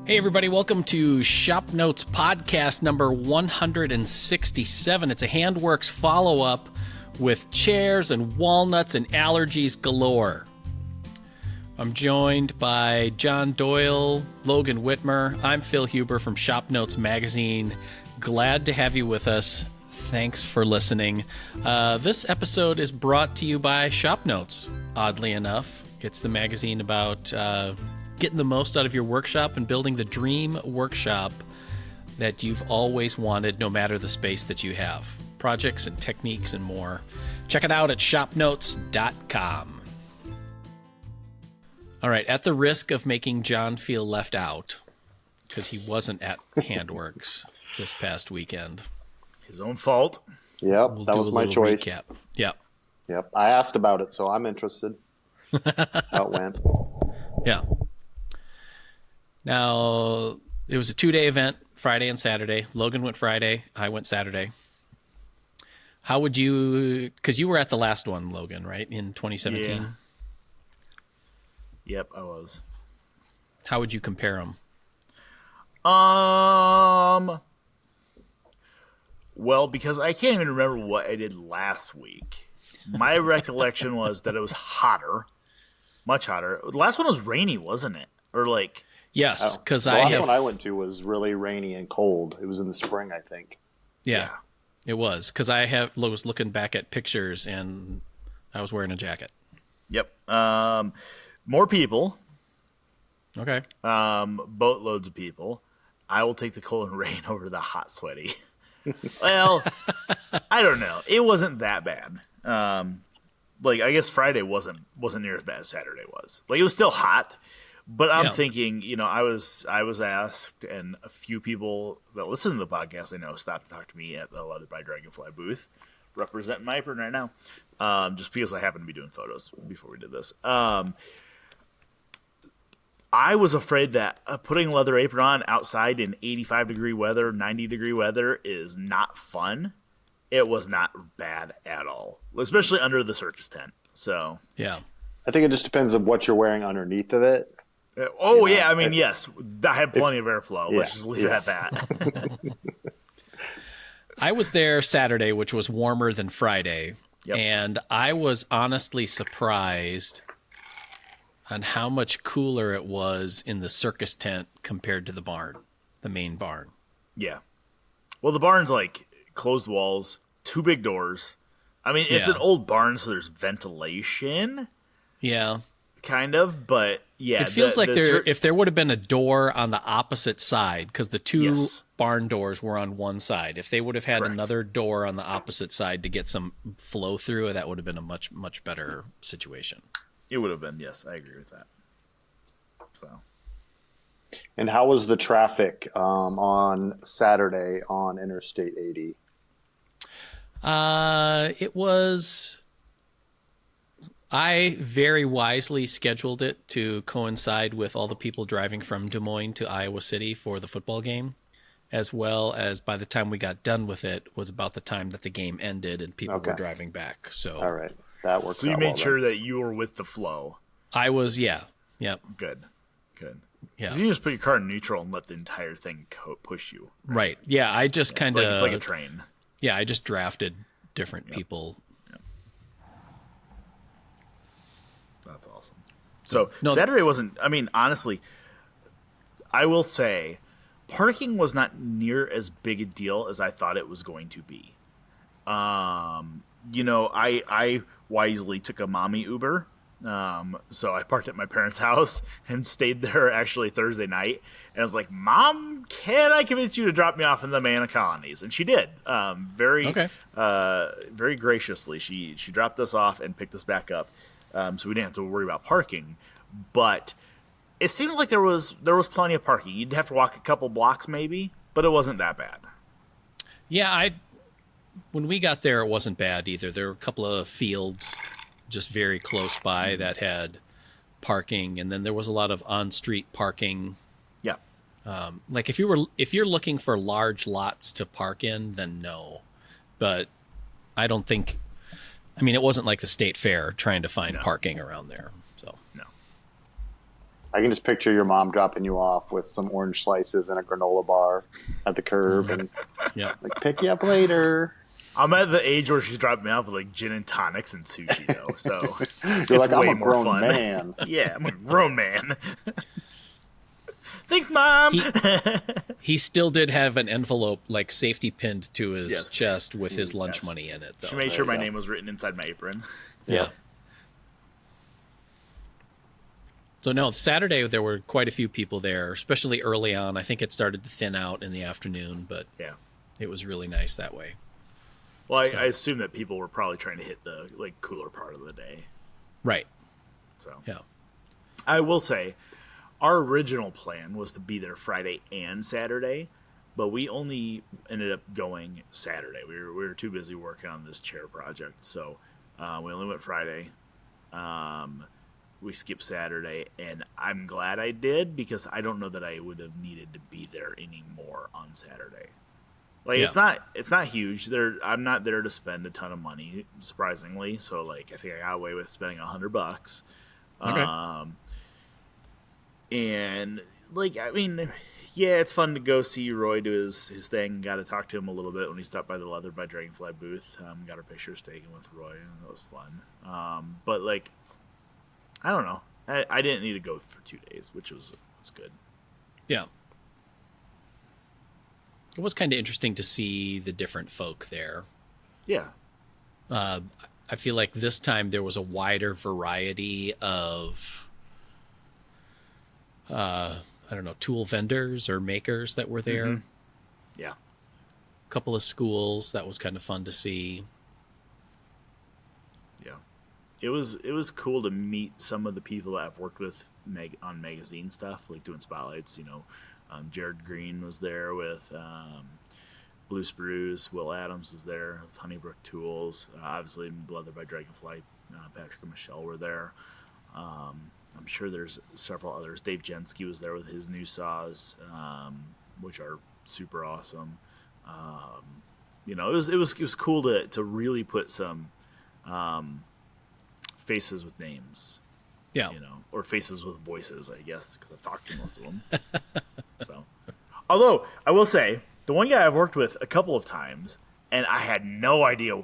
Hey everybody, welcome to ShopNotes Podcast number 167. It's a Handworks follow-up with chairs and walnuts and allergies galore. I'm joined by John Doyle, Logan Whitmer. I'm Phil Huber from ShopNotes Magazine. Glad to have you with us. Thanks for listening. This episode is brought to you by ShopNotes, oddly enough. It's the magazine about getting the most out of your workshop and building the dream workshop that you've always wanted, no matter the space that you have. Projects and techniques and more. Check it out at shopnotes.com. All right, at the risk of making John feel left out, because he wasn't at Handworks this past weekend. His own fault. Yep, that was my choice. Recap. Yep. I asked about it, so I'm interested. How it went. Yeah. Now, it was a 2-day event, Friday and Saturday. Logan went Friday. I went Saturday. How would you, because you were at the last one, Logan, right, in 2017? Yeah. Yep, I was. How would you compare them? Well, because I can't even remember what I did last week. My recollection was that it was hotter, much hotter. The last one was rainy, wasn't it? Or like... Yes, because the last one I went to was really rainy and cold. It was in the spring, I think. Yeah. It was, because was looking back at pictures and I was wearing a jacket. Yep. More people. Okay. Boatloads of people. I will take the cold and rain over the hot, sweaty. Well, I don't know. It wasn't that bad. I guess Friday wasn't near as bad as Saturday was. Like, it was still hot. But I'm thinking, I was asked, and a few people that listen to the podcast I know stopped to talk to me at the Leather by Dragonfly booth, representing my apron right now, just because I happened to be doing photos before we did this. I was afraid that putting a leather apron on outside in 85-degree weather, 90-degree weather is not fun. It was not bad at all, especially under the circus tent. So yeah, I think it just depends on what you're wearing underneath of it. Yeah. I mean, yes, I had plenty of airflow. Yeah, Let's just leave it at that. I was there Saturday, which was warmer than Friday. Yep. And I was honestly surprised on how much cooler it was in the circus tent compared to the barn, the main barn. Yeah. Well, the barn's like closed walls, 2 big doors. I mean, it's an old barn, so there's ventilation. Yeah. Kind of, but yeah. It feels like if there would have been a door on the opposite side, because the 2 barn doors were on one side. If they would have had another door on the opposite side to get some flow through, that would have been a much, much better situation. It would have been, yes. I agree with that. So. And how was the traffic on Saturday on Interstate 80? It was... I very wisely scheduled it to coincide with all the people driving from Des Moines to Iowa City for the football game, as well as by the time we got done with it was about the time that the game ended and people were driving back. So all right, that works. So you made sure that you were with the flow. I was, yeah. Yep. Good. Yeah. Because you just put your car in neutral and let the entire thing push you. Right. Yeah, I just kind of... It's like a train. Yeah, I just drafted different people. That's awesome. So Saturday wasn't, I mean, honestly, I will say parking was not near as big a deal as I thought it was going to be. I wisely took a mommy Uber. So I parked at my parents' house and stayed there actually Thursday night. And I was like, Mom, can I convince you to drop me off in the Manna Colonies? And she did. Very graciously. She dropped us off and picked us back up. So we didn't have to worry about parking, but it seemed like there was plenty of parking. You'd have to walk a couple blocks maybe, but it wasn't that bad. Yeah, when we got there, it wasn't bad either. There were a couple of fields just very close by that had parking, and then there was a lot of on-street parking. Yeah. Like if you're looking for large lots to park in, then no. But I don't think. I mean, it wasn't like the state fair trying to find parking around there. So I I can just picture your mom dropping you off with some orange slices and a granola bar at the curb, and like, pick you up later. I'm at the age where she's dropping me off with like gin and tonics and sushi, though. So you're like, way I'm a more grown fun. man. Yeah, I'm a grown man. Thanks, Mom. He still did have an envelope like safety pinned to his chest with his lunch money in it, though. She made sure my name was written inside my apron. Yeah. So no, Saturday there were quite a few people there, especially early on. I think it started to thin out in the afternoon, but it was really nice that way. Well, I assume that people were probably trying to hit the like cooler part of the day. Right. So yeah. I will say, our original plan was to be there Friday and Saturday, but we only ended up going Saturday. We were too busy working on this chair project, so we only went Friday. We skipped Saturday, and I'm glad I did, because I don't know that I would have needed to be there anymore on Saturday. Like it's not huge. I'm not there to spend a ton of money, surprisingly. So like I think I got away with spending $100. Okay. And like I mean, yeah, it's fun to go see Roy do his thing. Got to talk to him a little bit when he stopped by the Leather by Dragonfly booth. Got our pictures taken with Roy, and that was fun. But like, I don't know. I didn't need to go for 2 days, which was good. Yeah. It was kind of interesting to see the different folk there. Yeah. I feel like this time there was a wider variety of, I don't know, tool vendors or makers that were there. Mm-hmm. Yeah. A couple of schools. That was kind of fun to see. Yeah. It was cool to meet some of the people that I've worked with on magazine stuff, like doing spotlights, Jared Green was there with Blue Spruce. Will Adams was there with Honeybrook Tools. Obviously, Leather by Dragonfly. Patrick and Michelle were there. I'm sure there's several others. Dave Jensky was there with his new saws, which are super awesome. It was cool to really put some faces with names. Yeah. Or faces with voices, I guess, because I've talked to most of them. So, although I will say, the one guy I've worked with a couple of times, and I had no idea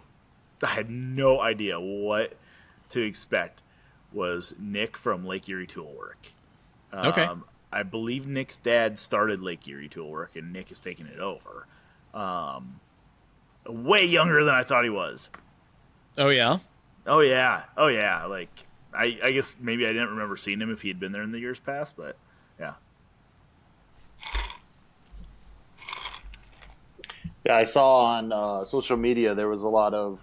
what to expect, was Nick from Lake Erie Toolwork. Okay. I believe Nick's dad started Lake Erie Toolwork, and Nick is taking it over. Way younger than I thought he was. Oh yeah. Oh yeah. Like I guess maybe I didn't remember seeing him if he had been there in the years past, but yeah. Yeah, I saw on social media there was a lot of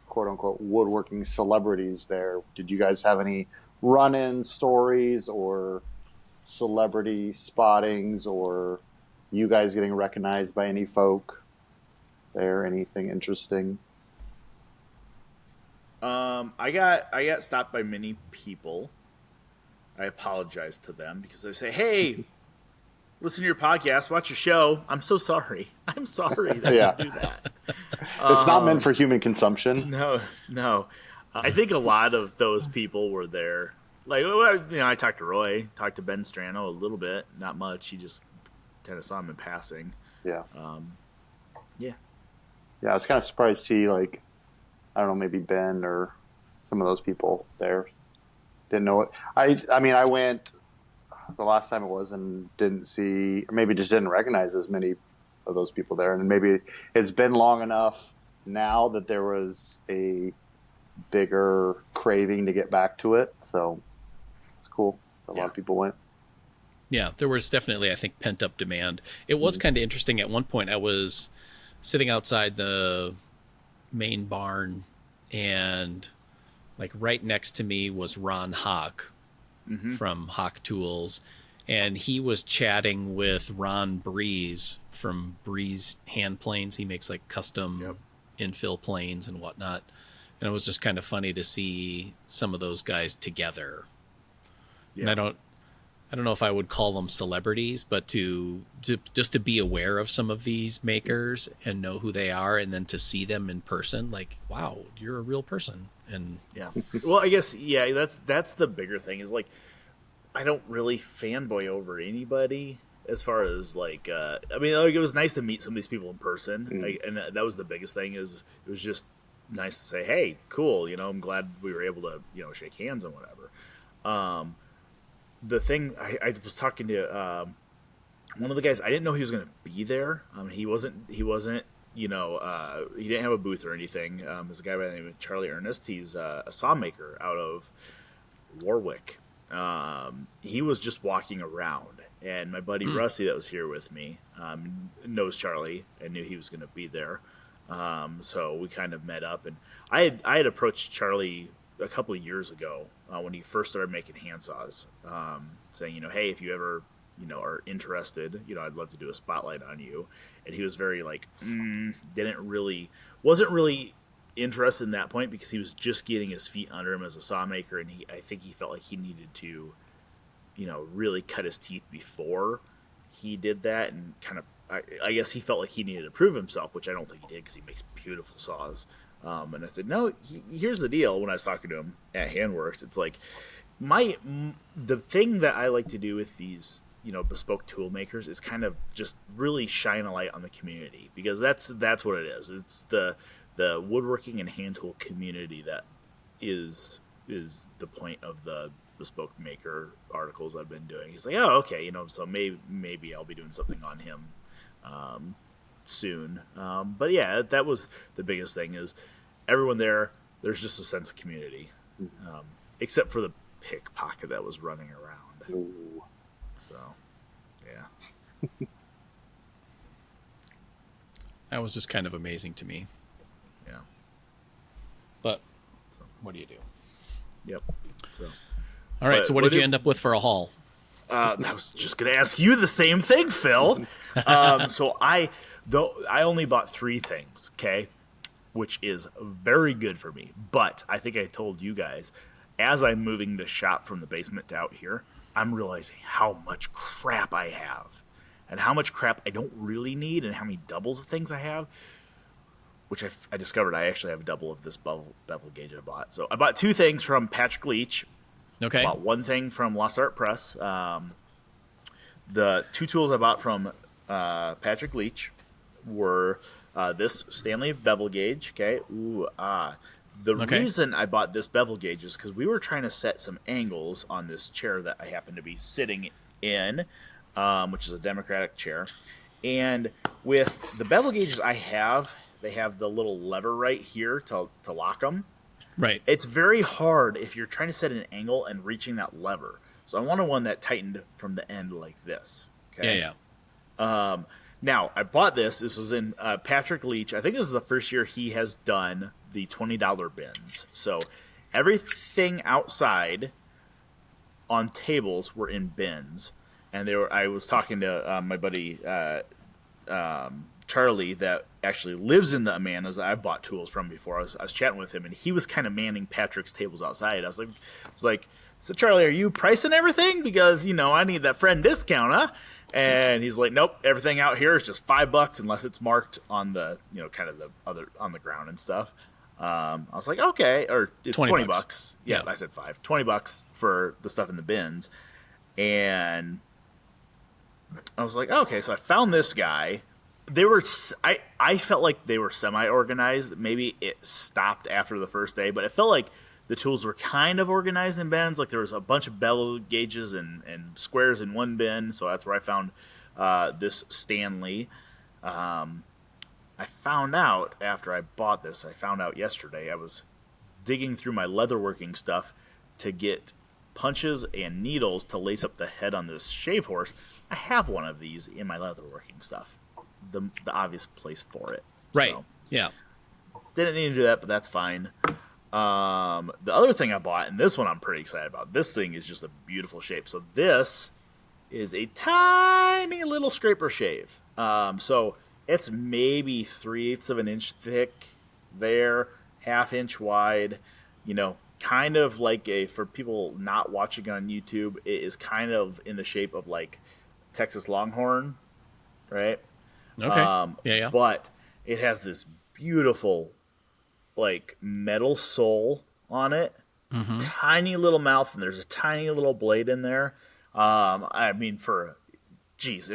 quote-unquote woodworking celebrities there. Did you guys have any run-in stories or celebrity spottings, or you guys getting recognized by any folk there? Anything interesting? I got stopped by many people. I apologize to them because they say, "Hey, listen to your podcast, watch your show." I'm so sorry. I'm sorry that I do that. It's not meant for human consumption. No. I think a lot of those people were there. Like, I talked to Roy, talked to Ben Strano a little bit, not much. He just kind of saw him in passing. Yeah. Yeah. Yeah, I was kind of surprised to see, like, I don't know, maybe Ben or some of those people there. Didn't know it. I mean, I went the last time it was and didn't see, or maybe just didn't recognize as many of those people there. And maybe it's been long enough now that there was a bigger craving to get back to it. So it's cool. A lot of people went. Yeah, there was definitely, I think, pent-up demand. It was kind of interesting. At one point, I was sitting outside the main barn, and like right next to me was Ron Hawk from Hawk Tools, and he was chatting with Ron Breeze from Breeze Hand Planes. He makes like custom infill planes and whatnot, and it was just kind of funny to see some of those guys together. And I don't know if I would call them celebrities, but to just to be aware of some of these makers and know who they are, and then to see them in person, like, wow, you're a real person. And well, I guess that's the bigger thing, is like I don't really fanboy over anybody as far as like I mean, like, it was nice to meet some of these people in person, and that was the biggest thing. Is it was just nice to say, hey, cool, I'm glad we were able to shake hands and whatever. The thing I was talking to one of the guys, I didn't know he was going to be there. He wasn't he didn't have a booth or anything. There's a guy by the name of Charlie Ernest. He's a saw maker out of Warwick. He was just walking around, and my buddy Rusty that was here with me knows Charlie and knew he was going to be there. So we kind of met up, and I had approached Charlie a couple of years ago when he first started making handsaws, saying, hey, if you ever are interested, I'd love to do a spotlight on you. And he was very like, wasn't really interested in that point, because he was just getting his feet under him as a saw maker, and I think he felt like he needed to, really cut his teeth before he did that, and kind of, I guess he felt like he needed to prove himself, which I don't think he did, because he makes beautiful saws. And I said, no, here's the deal. When I was talking to him at Handworks, it's like the thing that I like to do with these, bespoke tool makers is kind of just really shine a light on the community, because that's what it is. It's the woodworking and hand tool community that is the point of the bespoke maker articles I've been doing. He's like, oh, okay, so maybe I'll be doing something on him soon. But yeah, that was the biggest thing, is everyone there's just a sense of community, except for the pickpocket that was running around. Ooh. So, yeah. That was just kind of amazing to me. Yeah. But what do you do? Yep. So. All right. So what did you end up with for a haul? I was just going to ask you the same thing, Phil. So I only bought 3 things, okay, which is very good for me. But I think I told you guys, as I'm moving the shop from the basement to out here, I'm realizing how much crap I have, and how much crap I don't really need, and how many doubles of things I have, which I discovered I actually have a double of this bevel gauge I bought. So I bought 2 things from Patrick Leach. Okay. I bought 1 thing from Lost Art Press. The 2 tools I bought from Patrick Leach were this Stanley bevel gauge. Okay. The reason I bought this bevel gauge is because we were trying to set some angles on this chair that I happen to be sitting in, which is a Democratic chair. And with the bevel gauges I have, they have the little lever right here to lock them. Right. It's very hard if you're trying to set an angle and reaching that lever. So I wanted one that tightened from the end like this. Okay? Yeah. Now, I bought this. This was in Patrick Leach. I think this is the first year he has done the $20 bins. So everything outside on tables were in bins. And I was talking to my buddy Charlie, that actually lives in the Amandas that I've bought tools from before. I was chatting with him, and he was kind of manning Patrick's tables outside. I was like, so Charlie, are you pricing everything? Because, I need that friend discount, huh? And he's like, nope, everything out here is just $5 unless it's marked on the, kind of the other, on the ground and stuff. I was like, okay, or it's $20. Yeah, I said $20 for the stuff in the bins. And I was like, okay, so I found this guy. They were, I felt like they were semi-organized. Maybe it stopped after the first day, but it felt like the tools were kind of organized in bins. Like there was a bunch of bevel gauges and squares in one bin. So that's where I found this Stanley. I found out after I bought this, I found out yesterday, I was digging through my leatherworking stuff to get punches and needles to lace up the head on this shave horse. I have one of these in my leatherworking stuff. The obvious place for it. Right. So, yeah. Didn't need to do that, but that's fine. The other thing I bought, and this one I'm pretty excited about. This thing is just a beautiful shape. So this is a tiny little scraper shave. So it's maybe 3/8 of an inch thick there, 1/2 inch wide. Kind of like for people not watching on YouTube, it is kind of in the shape of like Texas Longhorn, right? Okay. Yeah. But it has this beautiful, like, metal sole on it. tiny little mouth, and there's a tiny little blade in there. I mean, if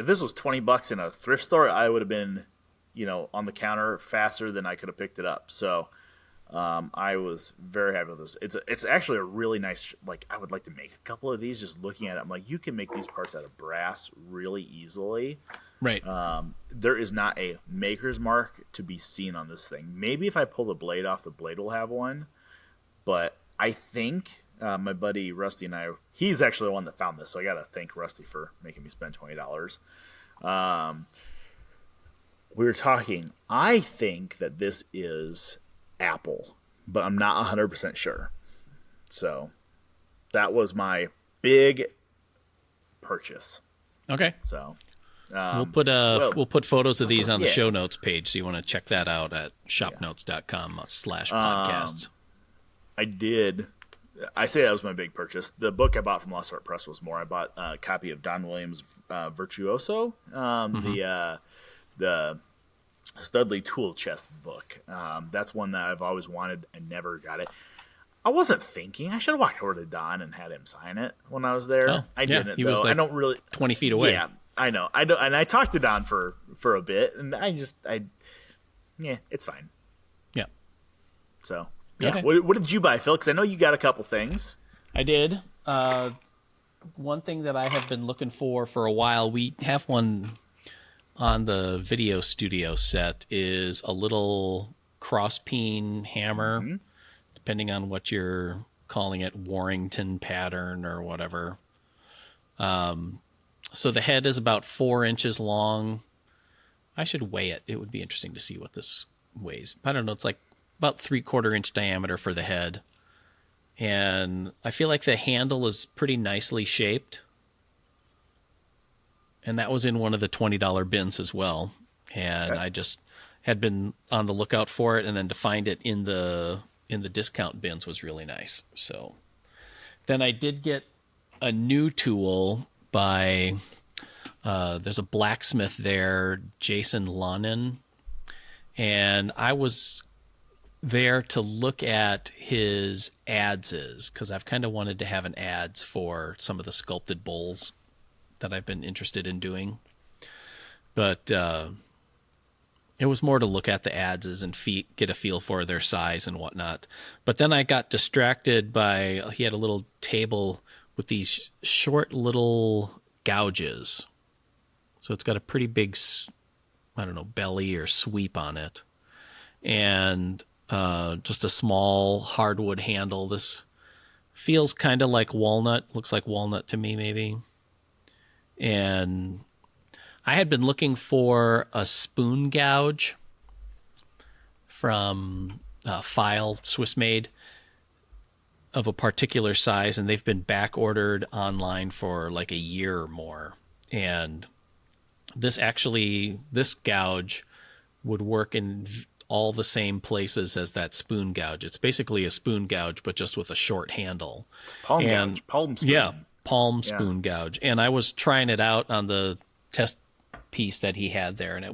this was $20 in a thrift store, I would have been, on the counter faster than I could have picked it up. So I was very happy with this. It's actually a really nice, I would like to make a couple of these. Just looking at it, I'm like, you can make these parts out of brass really easily. Right. There is not a maker's mark to be seen on this thing. Maybe if I pull the blade off, the blade will have one. But I think my buddy Rusty and he's actually the one that found this, so I got to thank Rusty for making me spend $20. We were talking. I think that this is Apple, but I'm not 100% sure. So that was my big purchase. Okay. So we'll put photos of these on the show notes page, so you want to check that out at shopnotes.com/podcasts. I say that was my big purchase. The book I bought from Lost Art Press was more. I bought a copy of Don Williams' Virtuoso, the Studley tool chest book. That's one that I've always wanted and never got it. I wasn't thinking. I should have walked over to Don and had him sign it when I was there. Oh, I didn't, he though. was I don't really 20 feet away. Yeah, I know. I don't, and I talked to Don for a bit, and it's fine. Yeah. So, yeah. Okay. What did you buy, Phil? Because I know you got a couple things. I did. One thing that I have been looking for a while, we have one on the video studio set, is a little cross-peen hammer, depending on what you're calling it, Warrington pattern or whatever. So the head is about 4 inches long. I should weigh it. It would be interesting to see what this weighs. I don't know. It's like about 3/4 inch diameter for the head. And I feel like the handle is pretty nicely shaped. And that was in one of the $20 bins as well. And I just had been on the lookout for it, and then to find it in the discount bins was really nice. So then I did get a new tool by there's a blacksmith there, Jason Lonin, and I was there to look at his adzes because I've kind of wanted to have an adze for some of the sculpted bowls that I've been interested in doing. But it was more to look at the adzes and get a feel for their size and whatnot. But then I got distracted by, he had a little table with these short little gouges. So it's got a pretty big, belly or sweep on it. And just a small hardwood handle. This feels kind of like walnut. Looks like walnut to me, maybe. And I had been looking for a spoon gouge from File, Swiss made, of a particular size, and they've been back ordered online for like a year or more. And this gouge would work in all the same places as that spoon gouge. It's basically a spoon gouge, but just with a short handle. Palm spoon. Yeah, palm spoon gouge. And I was trying it out on the test piece that he had there, and I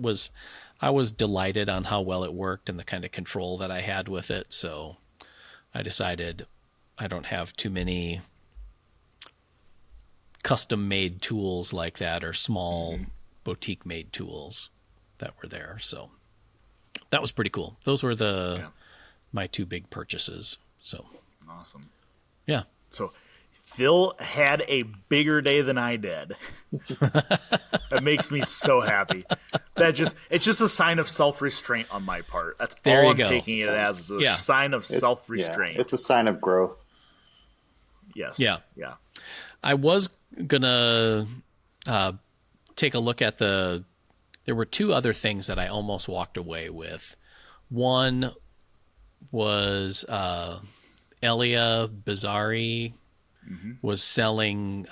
was delighted on how well it worked and the kind of control that I had with it. So I decided I don't have too many custom made tools like that or small boutique made tools that were there. So that was pretty cool. Those were my two big purchases. So awesome. Yeah. So Phil had a bigger day than I did. That makes me so happy. It's just a sign of self-restraint on my part. That's all I'm taking it as, is a sign of self-restraint. Yeah, it's a sign of growth. Yes. Yeah. Yeah. I was gonna take a look at there were two other things that I almost walked away with. One was Elia Bizzari was selling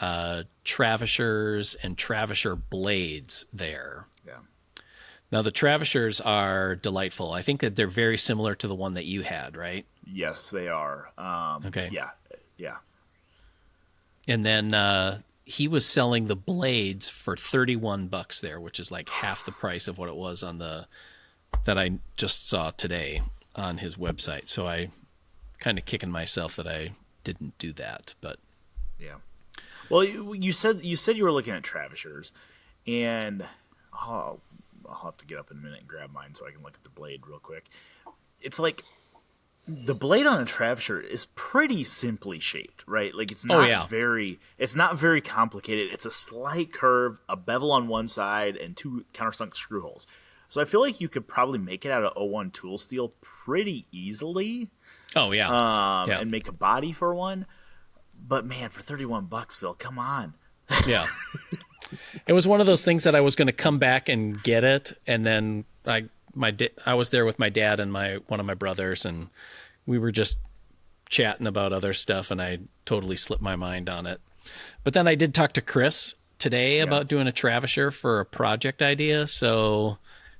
Travishers and Travisher blades there. Yeah. Now the Travishers are delightful. I think that they're very similar to the one that you had, right? Yes, they are. Okay. Yeah. Yeah. And then he was selling the blades for $31 there, which is like half the price of what it was on that I just saw today on his website. So I kind of kicking myself that I didn't do that. But Yeah. Well, you said you were looking at Travishers, and I'll have to get up in a minute and grab mine so I can look at the blade real quick. It's like the blade on a Travisher is pretty simply shaped, right? Like it's not very complicated. It's a slight curve, a bevel on one side, and 2 countersunk screw holes. So I feel like you could probably make it out of 01 tool steel pretty easily. Oh yeah. And make a body for one. But man, for $31, Phil, come on. Yeah. It was one of those things that I was going to come back and get it, and then I was there with my dad and one of my brothers, and we were just chatting about other stuff, and I totally slipped my mind on it. But then I did talk to Chris today about doing a Travisher for a project idea, so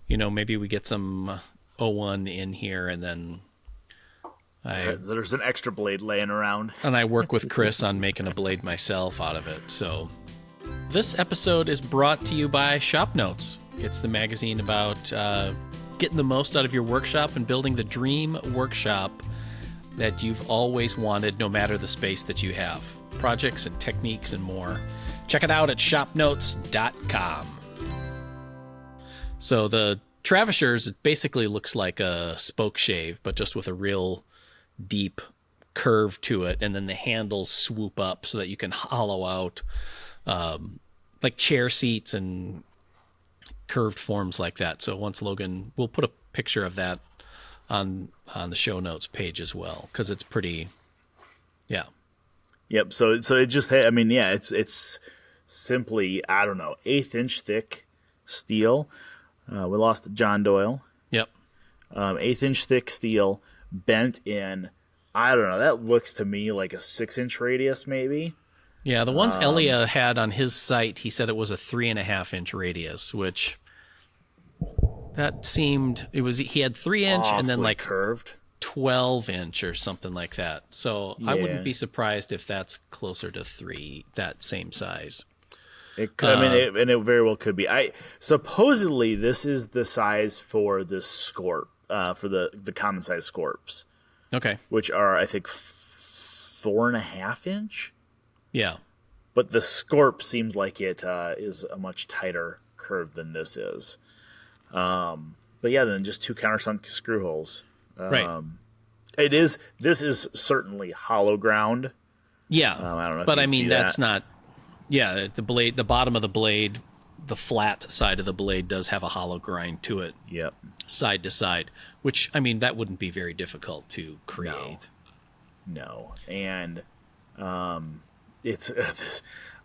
maybe we get some 01 in here, and then there's an extra blade laying around. And I work with Chris on making a blade myself out of it. So this episode is brought to you by ShopNotes. It's the magazine about getting the most out of your workshop and building the dream workshop that you've always wanted, no matter the space that you have. Projects and techniques and more. Check it out at shopnotes.com. So the Travishers, it basically looks like a spoke shave, but just with a real deep curve to it, and then the handles swoop up so that you can hollow out like chair seats and curved forms like that. So once Logan, we'll put a picture of that on the show notes page as well, because it's pretty, yeah. Yep. So it just, it's simply, I don't know, 1/8 inch thick steel. We lost John Doyle. Yep. 1/8 inch thick steel bent in, I don't know, that looks to me like a 6-inch radius maybe. Yeah, the ones Elia had on his site, he said it was a 3.5-inch radius, which that seemed, he had 3-inch and then like curved 12-inch or something like that. So I wouldn't be surprised if that's closer to 3, that same size. It could, it very well could be. Supposedly this is the size for the scorp, for the common size scorps. Okay. Which are, I think, 4.5 inch. Yeah. But the scorp seems like it is a much tighter curve than this is. But yeah, then just 2 countersunk screw holes. Right. This is certainly hollow ground. Yeah. I don't know. But that's not. Yeah, the blade, the bottom of the blade, the flat side of the blade does have a hollow grind to it. Yep. Side to side, which, that wouldn't be very difficult to create. No. And it's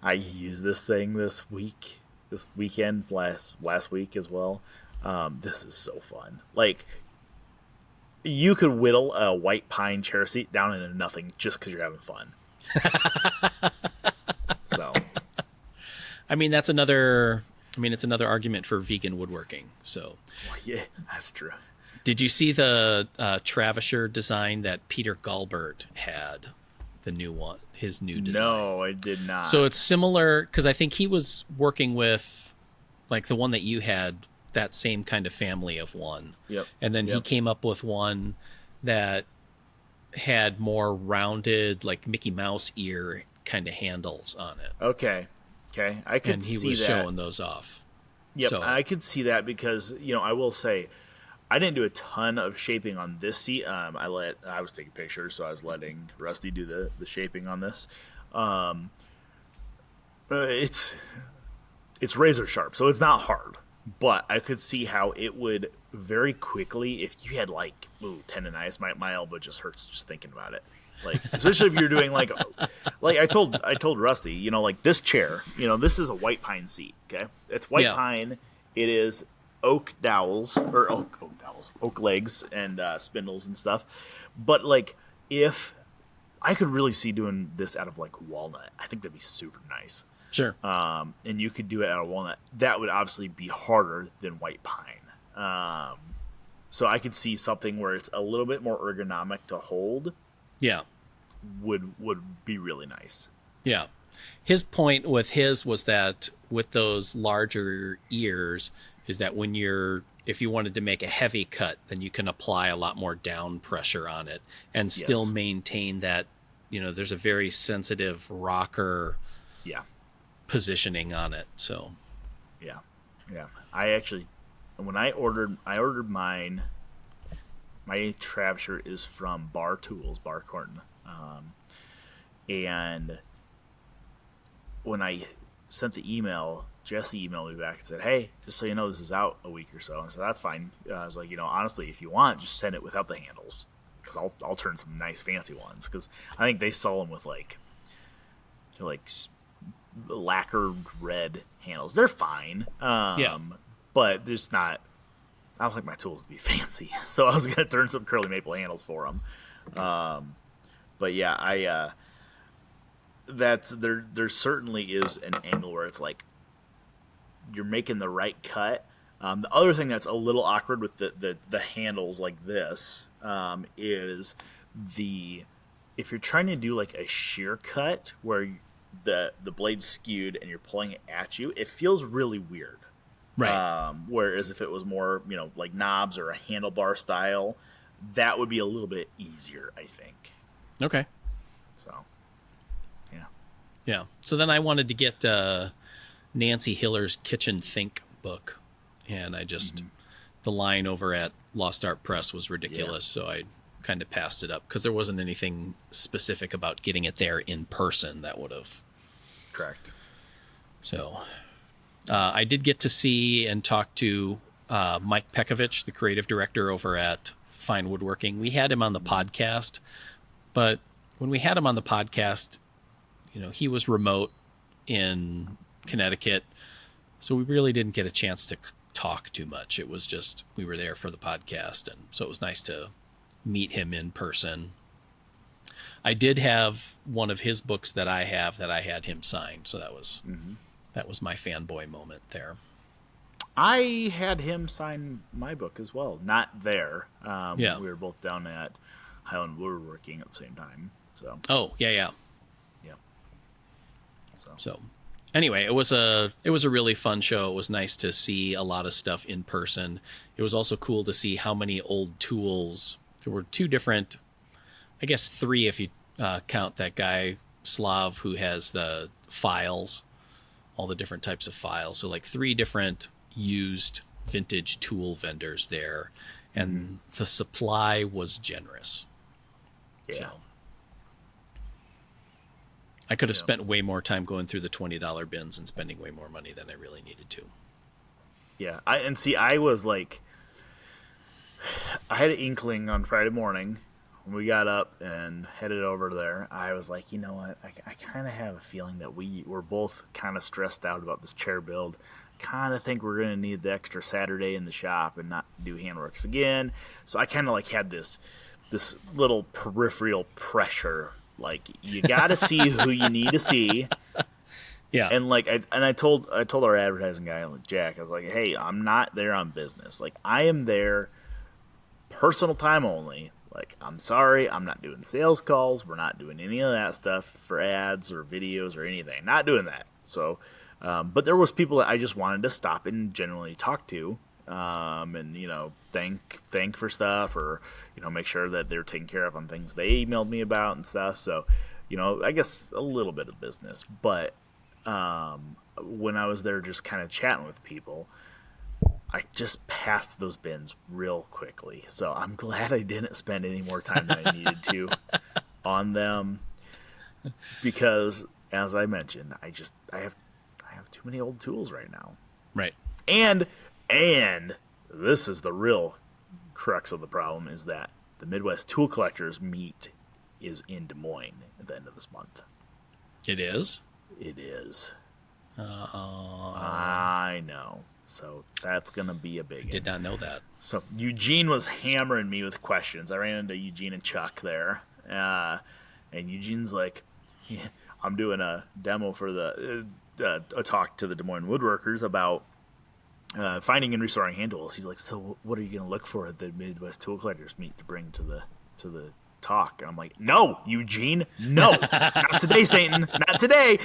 I used this thing this weekend, last week as well. This is so fun. Like, you could whittle a white pine chair seat down into nothing just because you're having fun. So, it's another argument for vegan woodworking. So, yeah, that's true. Did you see the Travisher design that Peter Galbert had? The new one, his new design. No, I did not. So it's similar, because I think he was working with, like, the one that you had, that same kind of family of one. Yep. And then he came up with one that had more rounded, like Mickey Mouse ear kind of handles on it. Okay, I could see that. And he was showing those off. Yep, so I could see that because, I will say, I didn't do a ton of shaping on this seat. I was taking pictures, so I was letting Rusty do the shaping on this. It's razor sharp, so it's not hard. But I could see how it would very quickly, if you had tendonitis, my elbow just hurts just thinking about it. Like, especially if you're doing like I told Rusty, like this chair, this is a white pine seat. Okay, it's white pine. It is oak dowels or oak legs and spindles and stuff. But like, if I could really see doing this out of like walnut, I think that'd be super nice. Sure. And you could do it out of walnut. That would obviously be harder than white pine. So I could see something where it's a little bit more ergonomic to hold. Yeah. Would be really nice. Yeah. His point with his was that with those larger ears is that if you wanted to make a heavy cut, then you can apply a lot more down pressure on it and still maintain that there's a very sensitive rocker Yeah. positioning on it. So Yeah. Yeah. I actually, when I ordered mine, my Travisher is from Bar Tools, Bar Corton. And when I sent the email, Jesse emailed me back and said, "Hey, just so you know, this is out a week or so." And so that's fine. I was like, honestly, if you want, just send it without the handles, because I'll turn some nice fancy ones, because I think they sell them with like lacquered red handles. They're fine. But there's not. I don't like my tools to be fancy, so I was gonna turn some curly maple handles for them. But yeah, that's there certainly is an angle where it's like you're making the right cut. The other thing that's a little awkward with the handles like this is if you're trying to do like a shear cut where the blade's skewed and you're pulling it at you, it feels really weird. right. Whereas if it was more, like knobs or a handlebar style, that would be a little bit easier, I think. Okay. So, yeah. Yeah. So then I wanted to get Nancy Hiller's Kitchen Think book, and I just the line over at Lost Art Press was ridiculous, so I kind of passed it up because there wasn't anything specific about getting it there in person that would have. Correct. So I did get to see and talk to Mike Pekovich, the creative director over at Fine Woodworking. We had him on the podcast, but when we had him on the podcast, he was remote in Connecticut, so we really didn't get a chance to talk too much. It was just we were there for the podcast, and so it was nice to meet him in person. I did have one of his books that I had him sign, so that was my fanboy moment there. I had him sign my book as well. Not there. Yeah. We were both down at Highland Woodworking at the same time. So. Oh, yeah. Yeah. So anyway, it was a really fun show. It was nice to see a lot of stuff in person. It was also cool to see how many old tools. There were two different, I guess three if you count that guy Slav who has the files, all the different types of files. So like three different used vintage tool vendors there, and the supply was generous. Yeah. So I could have spent way more time going through the $20 bins and spending way more money than I really needed to. Yeah. I was like, I had an inkling on Friday morning when we got up and headed over there. I was like, you know what? I kind of have a feeling that we're both kind of stressed out about this chair build. Kind of think we're going to need the extra Saturday in the shop and not do Handworks again. So I kind of like had this little peripheral pressure. Like, you got to see who you need to see. Yeah. And like, I told our advertising guy, like Jack, I was like, hey, I'm not there on business. Like, I am there personal time only. Like, I'm sorry, I'm not doing sales calls. We're not doing any of that stuff for ads or videos or anything. Not doing that. So, but there was people that I just wanted to stop and generally talk to, and thank for stuff, or make sure that they're taken care of on things they emailed me about and stuff. So, I guess a little bit of business. But when I was there just kind of chatting with people, I just passed those bins real quickly. So I'm glad I didn't spend any more time than I needed to on them, because as I mentioned, I have too many old tools right now. Right. And this is the real crux of the problem, is that the Midwest Tool Collectors meet is in Des Moines at the end of this month. It is? It is. I know. So that's going to be a big one. Did not know that. So Eugene was hammering me with questions. I ran into Eugene and Chuck there. And Eugene's like, yeah, I'm doing a demo for a talk to the Des Moines woodworkers about finding and restoring hand tools. He's like, so what are you going to look for at the Midwest Tool Collectors meet to bring to the talk? And I'm like, no, Eugene, no, not today, Satan, not today.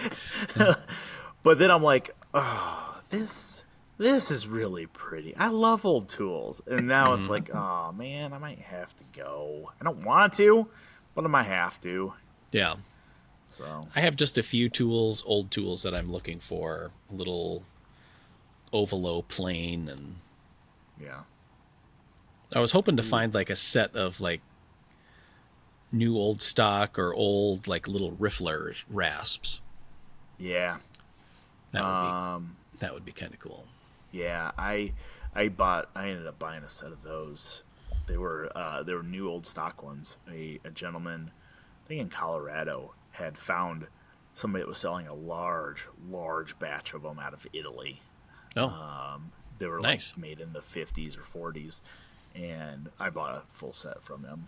But then I'm like, oh, this is really pretty. I love old tools. And now it's like, oh man, I might have to go. I don't want to, but I might have to. Yeah. So I have just a few tools, old tools that I'm looking for. A little ovalo plane, and yeah. I was hoping to find like a set of like new old stock or old like little riffler rasps. Yeah. That would be kind of cool. Yeah, I ended up buying a set of those. They were new old stock ones. A gentleman, I think in Colorado, had found somebody that was selling a large batch of them out of Italy. Oh, They were nice. like made in the 50s or 40s, and I bought a full set from him.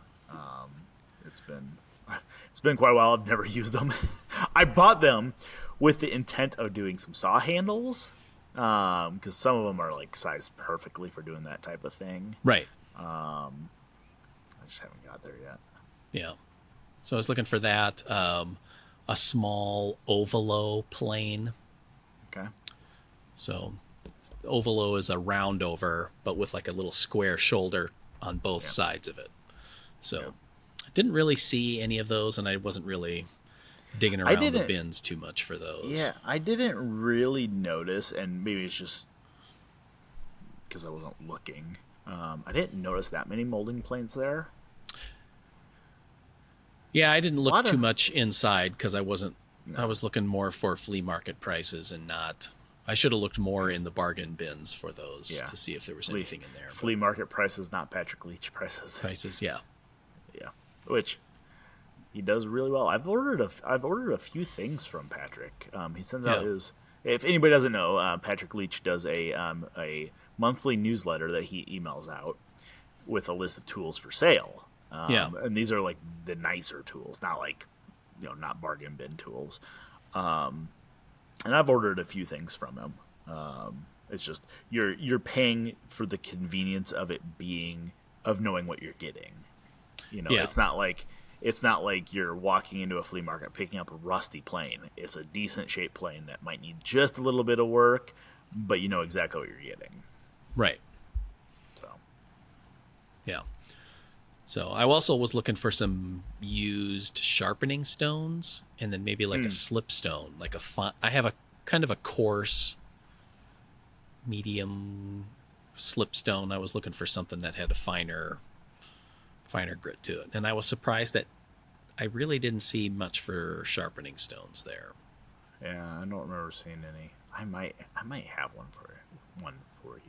It's been quite a while. I've never used them. I bought them with the intent of doing some saw handles, because some of them are like sized perfectly for doing that type of thing. Right. I just haven't got there yet. Yeah. So I was looking for that. A small ovalo plane. Okay. So ovalo is a round over, but with like a little square shoulder on both sides of it. So I didn't really see any of those, and I wasn't really digging around the bins too much for those. Yeah, I didn't really notice, and maybe it's just because I wasn't looking. I didn't notice that many molding planes there. Yeah, I didn't look too much inside because I wasn't. No. I was looking more for flea market prices and not. I should have looked more in the bargain bins for those to see if there was anything in there. Flea market prices, not Patrick Leach prices. Prices, yeah. Yeah, which he does really well. I've ordered a few things from Patrick. He sends out his. If anybody doesn't know, Patrick Leach does a monthly newsletter that he emails out with a list of tools for sale. And these are like the nicer tools, not like, not bargain bin tools. And I've ordered a few things from him. It's just you're paying for the convenience of knowing what you're getting. It's not like you're walking into a flea market picking up a rusty plane. It's a decent shaped plane that might need just a little bit of work, but you know exactly what you're getting. Right. So. Yeah. So I also was looking for some used sharpening stones, and then maybe like a slip stone, like I have a kind of a coarse, medium slip stone. I was looking for something that had a finer grit to it, and I was surprised that I really didn't see much for sharpening stones there. Yeah, I don't remember seeing any. I might have one for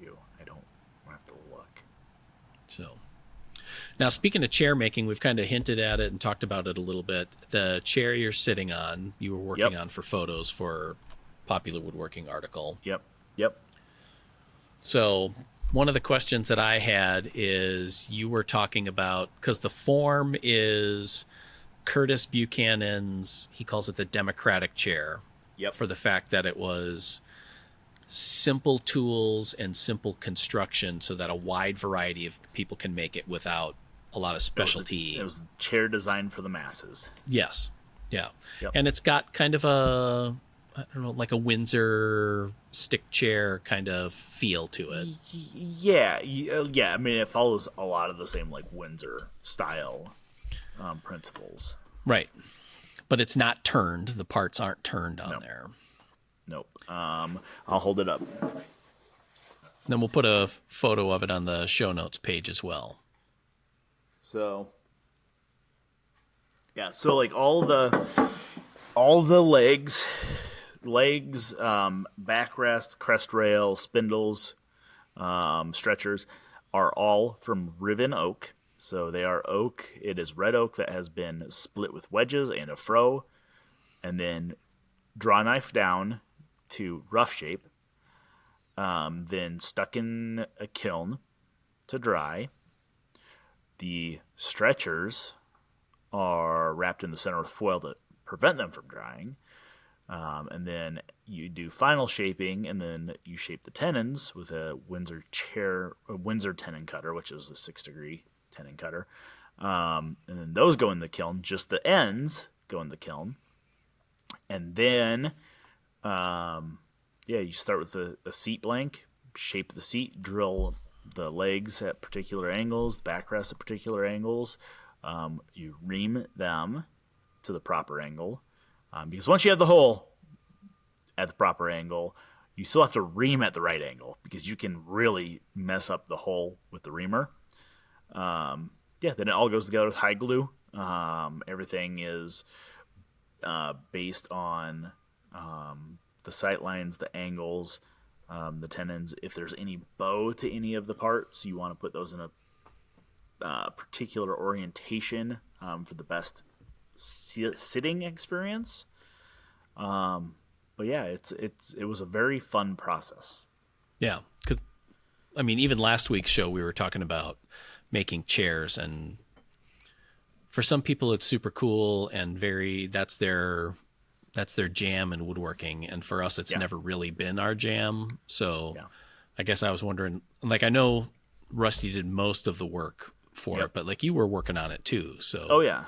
you. I'll have to look. So. Now, speaking of chair making, we've kind of hinted at it and talked about it a little bit. The chair you're sitting on, you were working on for photos for Popular Woodworking article. Yep. So one of the questions that I had is you were talking about, because the form is Curtis Buchanan's, he calls it the Democratic chair. Yep. For the fact that it was simple tools and simple construction so that a wide variety of people can make it without a lot of specialty. It was a chair designed for the masses. Yes. Yeah. Yep. And it's got kind of a, I don't know, like a Windsor stick chair kind of feel to it. Yeah. I mean, it follows a lot of the same like Windsor style principles. Right. But it's not turned. The parts aren't turned on there. Nope. I'll hold it up. Then we'll put a photo of it on the show notes page as well. So, yeah. So like all the legs, backrest, crest rail, spindles, stretchers are all from Riven oak. So they are oak. It is red oak that has been split with wedges and a froe, and then draw knife down to rough shape, then stuck in a kiln to dry. The stretchers are wrapped in the center with foil to prevent them from drying, and then you do final shaping, and then you shape the tenons with a Windsor tenon cutter, which is a 6-degree tenon cutter, and then those go in the kiln. Just the ends go in the kiln, and then you start with a seat blank, shape the seat, drill the legs at particular angles, the backrest at particular angles. You ream them to the proper angle. Because once you have the hole at the proper angle, you still have to ream at the right angle because you can really mess up the hole with the reamer. Then it all goes together with high glue. Everything is based on the sight lines, the angles, the tenons. If there's any bow to any of the parts, you want to put those in a particular orientation for the best sitting experience. But yeah, it was a very fun process. Yeah, because I mean, even last week's show we were talking about making chairs, and for some people it's super cool and that's their jam in woodworking, and for us it's never really been our jam. So I guess I was wondering, like, I know Rusty did most of the work for it, but like you were working on it too. So yeah.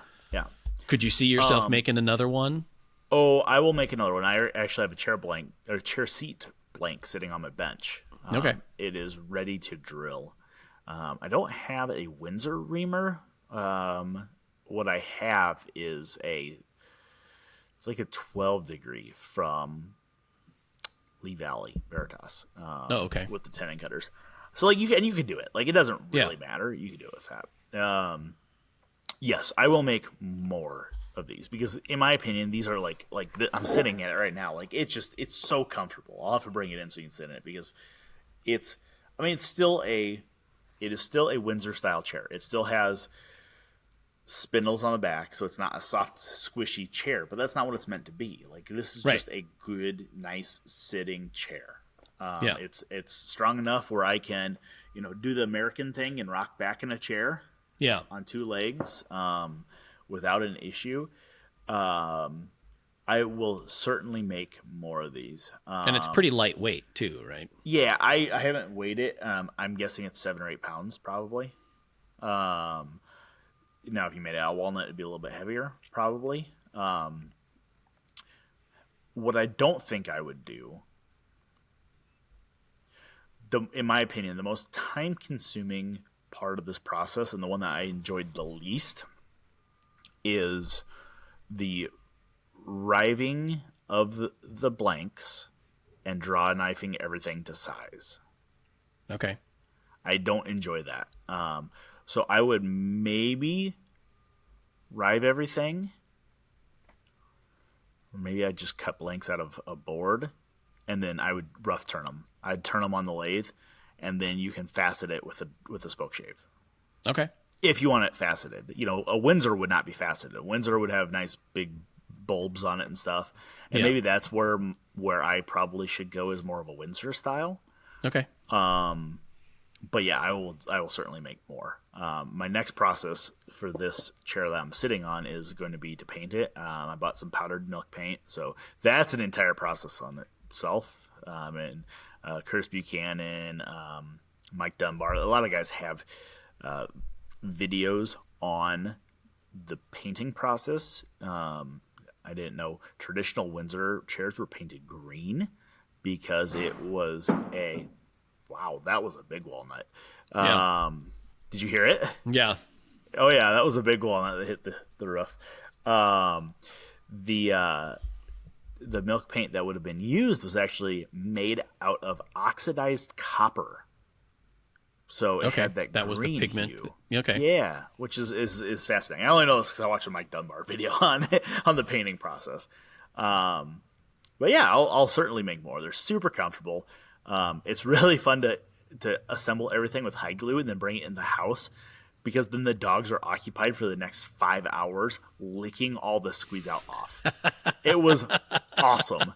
Could you see yourself making another one? Oh, I will make another one. I actually have a chair seat blank sitting on my bench. Okay. It is ready to drill. I don't have a Windsor reamer. What I have is it's like a 12 degree from Lee Valley Veritas. Okay. With the tenon cutters. So like you can do it. Like it doesn't really matter. You can do it with that. Yes, I will make more of these because in my opinion, these are I'm sitting in it right now. Like it's so comfortable. I'll have to bring it in so you can sit in it because it is still a Windsor style chair. It still has spindles on the back, so it's not a soft, squishy chair, but that's not what it's meant to be. Like this is just a good, nice sitting chair. It's strong enough where I can, do the American thing and rock back in a chair. Yeah. On two legs, without an issue. I will certainly make more of these. And it's pretty lightweight too, right? Yeah, I haven't weighed it. I'm guessing it's 7 or 8 pounds probably. Now, if you made it out of walnut, it'd be a little bit heavier, probably. What I don't think I would do, in my opinion, the most time-consuming part of this process, and the one that I enjoyed the least, is the riving of the blanks and draw knifing everything to size. Okay. I don't enjoy that. So I would maybe rive everything, or maybe I'd just cut blanks out of a board, and then I would rough turn them. I'd turn them on the lathe, and then you can facet it with a spoke shave. Okay. If you want it faceted. A Windsor would not be faceted. A Windsor would have nice big bulbs on it and stuff. And maybe that's where I probably should go, is more of a Windsor style. Okay. But yeah, I will certainly make more. My next process for this chair that I'm sitting on is going to be to paint it. I bought some powdered milk paint, so that's an entire process on itself. And Curtis Buchanan, Mike Dunbar, a lot of guys have videos on the painting process. I didn't know traditional Windsor chairs were painted green because it was wow, that was a big walnut. Did you hear it? Yeah. Oh yeah, that was a big walnut that hit the roof. The milk paint that would have been used was actually made out of oxidized copper. So it had that was the pigment. hue. Okay. Yeah, which is fascinating. I only know this because I watched a Mike Dunbar video on the painting process. But yeah, I'll certainly make more. They're super comfortable. It's really fun to assemble everything with hide glue and then bring it in the house, because then the dogs are occupied for the next 5 hours licking all the squeeze out off. It was awesome.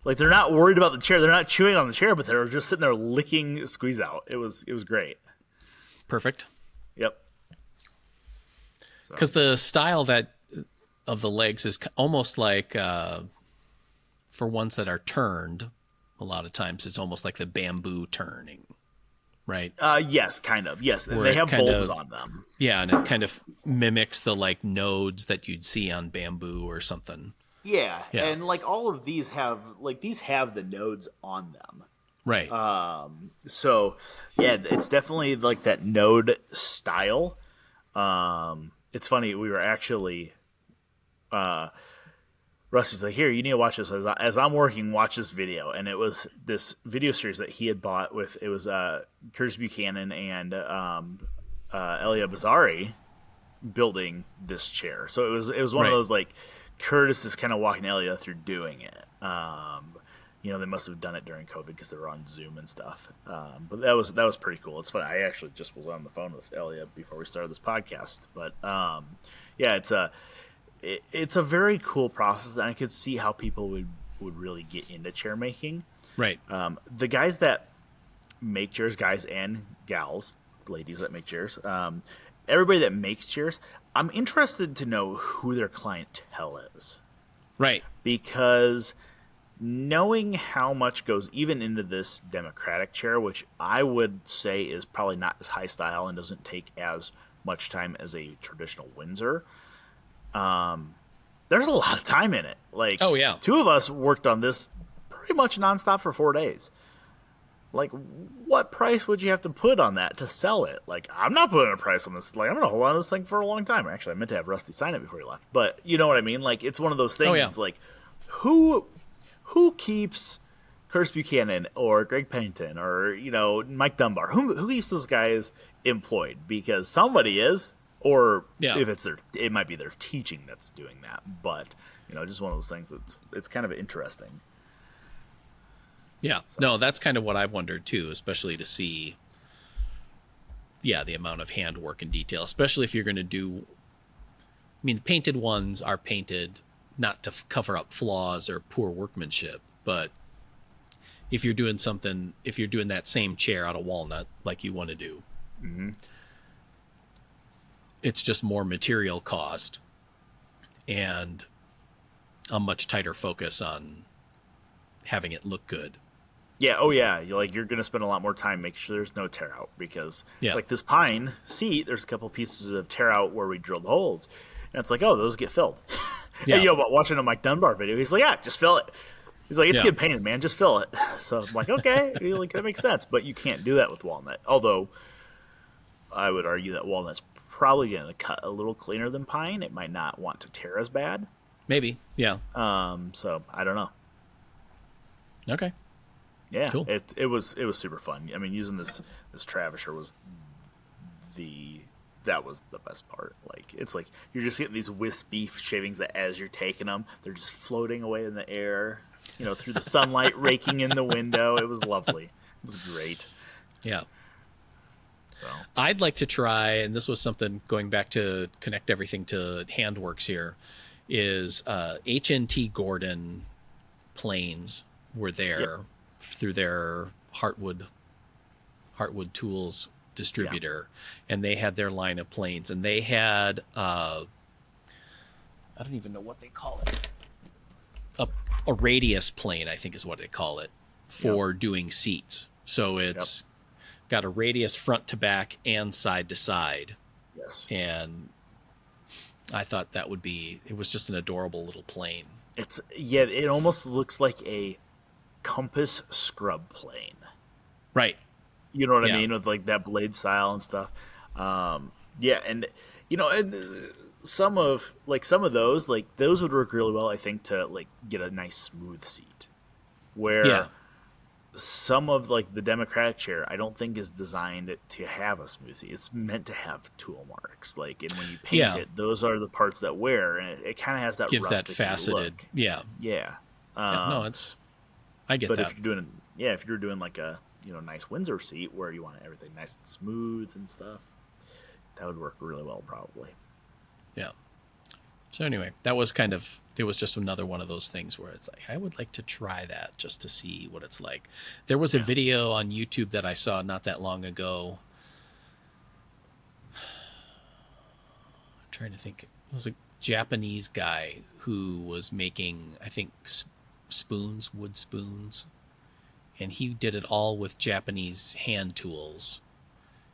Like, they're not worried about the chair. They're not chewing on the chair, but they're just sitting there licking squeeze out. It was great. Perfect. Yep. Because the style of the legs is almost like, for ones that are turned, a lot of times it's almost like the bamboo turning, right? Yes, kind of. Yes, Where they have bulbs on them. Yeah, and it kind of mimics the nodes that you'd see on bamboo or something. Yeah, and all of these have the nodes on them. Right. So yeah, it's definitely like that node style. It's funny, we were actually Rusty's like, here, you need to watch this. As I'm working, watch this video. And it was this video series that he had bought with, it was Curtis Buchanan and Elia Bazari building this chair. So it was one of those, like, Curtis is kind of walking Elia through doing it. They must have done it during COVID because they were on Zoom and stuff. But that was pretty cool. It's fun. I actually just was on the phone with Elia before we started this podcast. But it's a very cool process, and I could see how people would really get into chair making. Right. The guys that make chairs, guys and gals, ladies that make chairs, everybody that makes chairs, I'm interested to know who their clientele is. Right. Because knowing how much goes even into this democratic chair, which I would say is probably not as high style and doesn't take as much time as a traditional Windsor, there's a lot of time in it. Like, oh yeah, 2 of us worked on this pretty much nonstop for 4 days. Like, what price would you have to put on that to sell it? Like, I'm not putting a price on this. Like, I'm going to hold on to this thing for a long time. Actually, I meant to have Rusty sign it before he left. But you know what I mean? Like, it's one of those things. Oh, yeah. It's like, who keeps Curtis Buchanan or Greg Pennington or, Mike Dunbar? Who keeps those guys employed? Because somebody is. Or if it might be their teaching that's doing that. But, just one of those things it's kind of interesting. Yeah. So. No, that's kind of what I've wondered too, especially to see, the amount of handwork and detail, especially if you're going to do, the painted ones are painted not to cover up flaws or poor workmanship, but if you're doing that same chair out of walnut, like you want to do, mm-hmm. It's just more material cost and a much tighter focus on having it look good. Yeah. Oh yeah. You're going to spend a lot more time making sure there's no tear out because like this pine seat, there's a couple pieces of tear out where we drilled holes and it's like, oh, those get filled. Yeah. And, but watching a Mike Dunbar video, he's like, yeah, just fill it. He's like, it's getting painted, man. Just fill it. So I'm like, okay, that makes sense. But you can't do that with walnut. Although I would argue that walnut's probably going to cut a little cleaner than pine. It might not want to tear as bad. Maybe, yeah. So I don't know. Okay. Yeah, cool. It was super fun. Using this Travisher was the best part. Like, it's like you're just getting these wispy shavings that as you're taking them, they're just floating away in the air, through the sunlight raking in the window. It was lovely. It was great. Yeah. So. I'd like to try, and this was something going back to connect everything to Handworks here, is HNT Gordon planes were there through their Heartwood Tools distributor, and they had their line of planes, and they had I don't even know what they call it, a radius plane, I think is what they call it, for doing seats. So it's got a radius front to back and side to side. Yes. And I thought it was just an adorable little plane. It almost looks like a compass scrub plane. Right. You know what I mean? With like that blade style and stuff. And some of those, like those would work really well, I think, to like get a nice smooth seat. Where some of like the Democratic chair, I don't think is designed to have a smooth seat. It's meant to have tool marks. Like, and when you paint it, those are the parts that wear, and it kind of has that gives that rustic faceted look. Yeah. No, I get that. But if you're doing like a nice Windsor seat where you want everything nice and smooth and stuff, that would work really well probably. Yeah. So anyway, it was just another one of those things where it's like, I would like to try that just to see what it's like. There was a video on YouTube that I saw not that long ago. I'm trying to think. It was a Japanese guy who was making, I think, wood spoons. And he did it all with Japanese hand tools.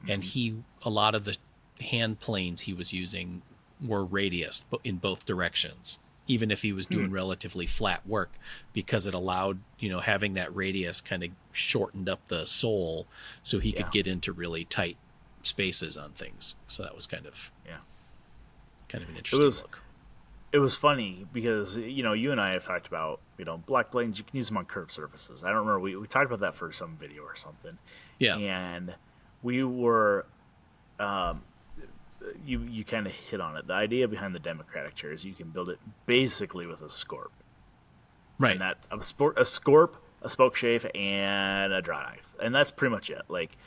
Mm-hmm. And a lot of the hand planes he was using were radius in both directions, even if he was doing relatively flat work, because it allowed, having that radius kind of shortened up the sole so he could get into really tight spaces on things. So that was kind of an interesting look. it was funny because, you and I have talked about, black planes, you can use them on curved surfaces. I don't remember. We talked about that for some video or something. Yeah. And we were, you kind of hit on it. The idea behind the Democratic chair is you can build it basically with a scorp. Right. And that's a scorp, a spoke shave, and a draw knife. And that's pretty much it. Like,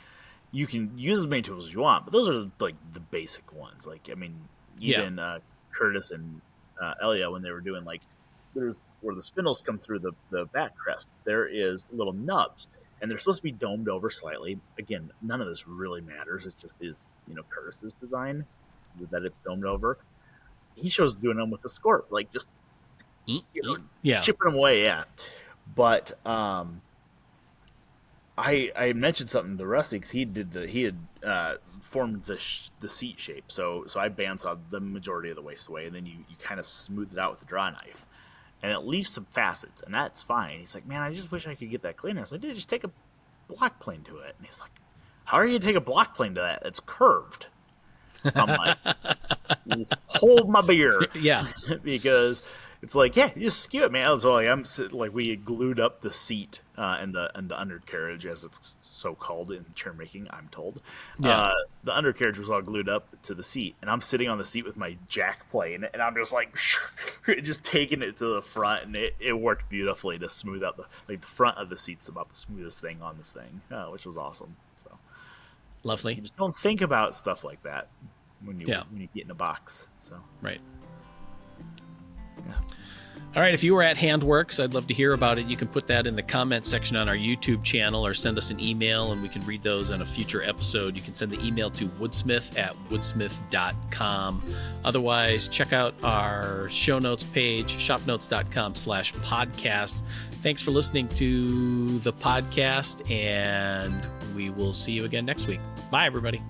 you can use as many tools as you want, but those are, like, the basic ones. Like, I mean, even Curtis and Elia, when they were doing, like, there's where the spindles come through the back crest, there is little nubs. And they're supposed to be domed over slightly. Again, none of this really matters. It just is, Curtis's design that it's domed over. He shows doing them with a scorp, like just chipping them away. Yeah, but I mentioned something to Rusty because he had formed the seat shape. So I bandsawed the majority of the waist away, and then you kind of smooth it out with the draw knife. And it leaves some facets, and that's fine. He's like, man, I just wish I could get that cleaner. I was like, dude, just take a block plane to it. And he's like, how are you going to take a block plane to that? It's curved. I'm like, hold my beer. Yeah. Because it's like, yeah, you just skew it, man. So like we had glued up the seat and the undercarriage, as it's so called in chair making, I'm told. Yeah. The undercarriage was all glued up to the seat, and I'm sitting on the seat with my jack plane, and I'm just like, just taking it to the front, and it worked beautifully to smooth out the front of the seat's about the smoothest thing on this thing, which was awesome. So lovely. you just don't think about stuff like that when you get in a box. So right. Yeah. All right, if you were at Handworks, I'd love to hear about it. You can put that in the comment section on our YouTube channel or send us an email, and we can read those on a future episode. You can send the email to woodsmith@woodsmith.com. Otherwise, check out our show notes page, shopnotes.com/podcast. Thanks for listening to the podcast, and we will see you again next week. Bye, everybody.